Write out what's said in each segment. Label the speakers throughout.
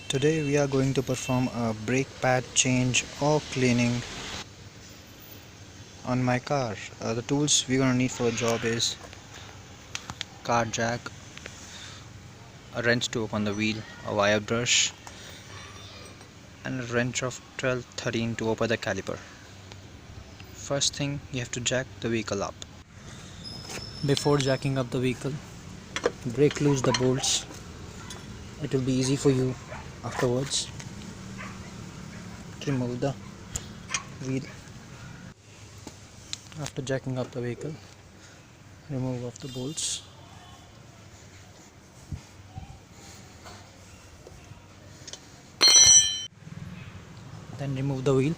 Speaker 1: Today we are going to perform a brake pad change or cleaning on my car. The tools we're gonna need for the job is car jack, a wrench to open the wheel, a wire brush and a wrench of 12-13 to open the caliper. First thing, you have to jack the vehicle up. Before jacking up the vehicle, break loose the bolts. It will be easy for you afterwards to remove the wheel. After jacking up the vehicle, remove off the bolts. Then remove the wheel.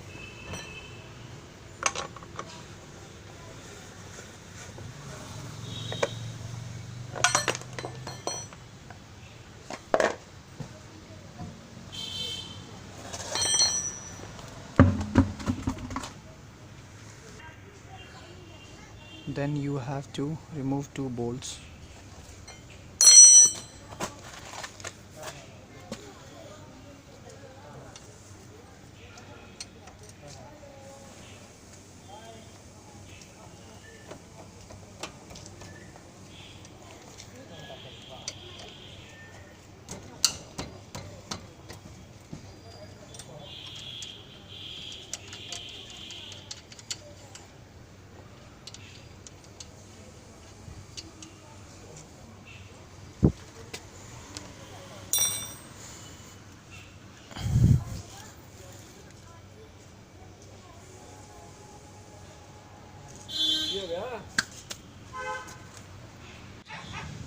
Speaker 1: Then you have to remove two bolts.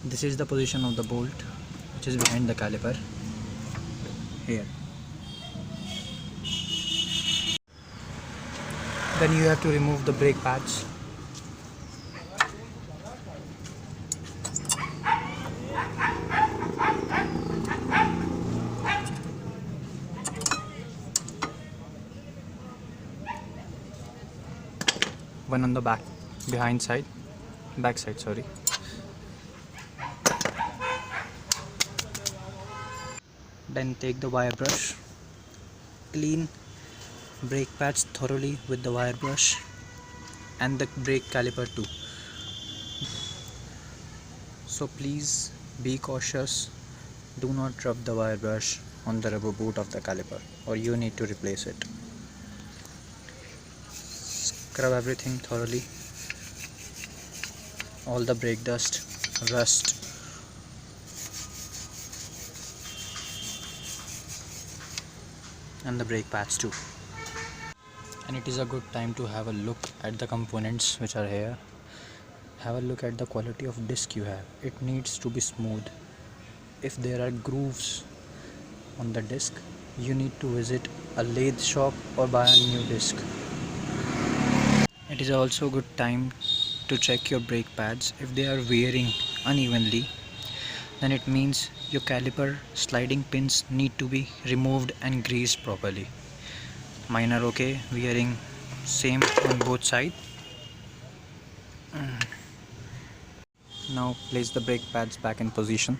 Speaker 1: This is the position of the bolt which is behind the caliper here. Then you have to remove the brake pads. One on the back side, sorry. Then take the wire brush, clean brake pads thoroughly with the wire brush and the brake caliper too. So please be cautious, do not rub the wire brush on the rubber boot of the caliper or you need to replace it. Scrub everything thoroughly, all the brake dust, rust, and the brake pads too. And it is a good time to have a look at the components which are here. Have a look at the quality of disc you have. It needs to be smooth. If there are grooves on the disc, you need to visit a lathe shop or buy a new disc. It is also a good time to check your brake pads. If they are wearing unevenly, then it means your caliper sliding pins need to be removed and greased properly. Mine are okay, wearing same on both sides. Now place the brake pads back in position.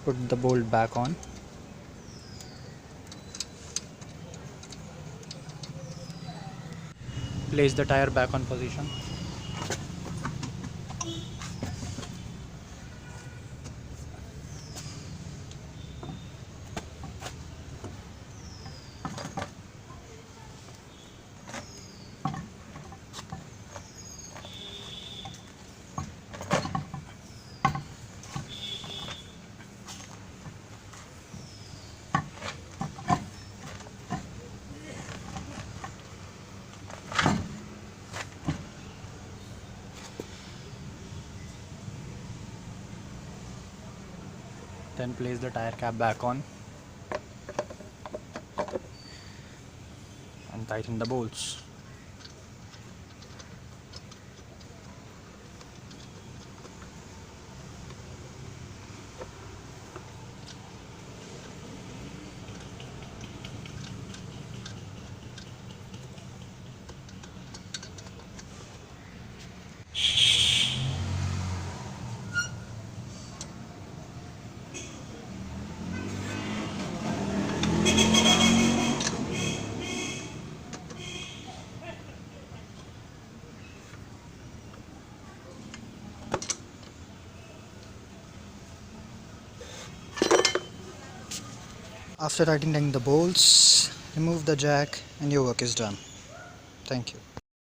Speaker 1: Put the bolt back on. Place the tire back on position. Then place the tire cap back on and tighten the bolts. After tightening the bolts, remove the jack and your work is done. Thank you.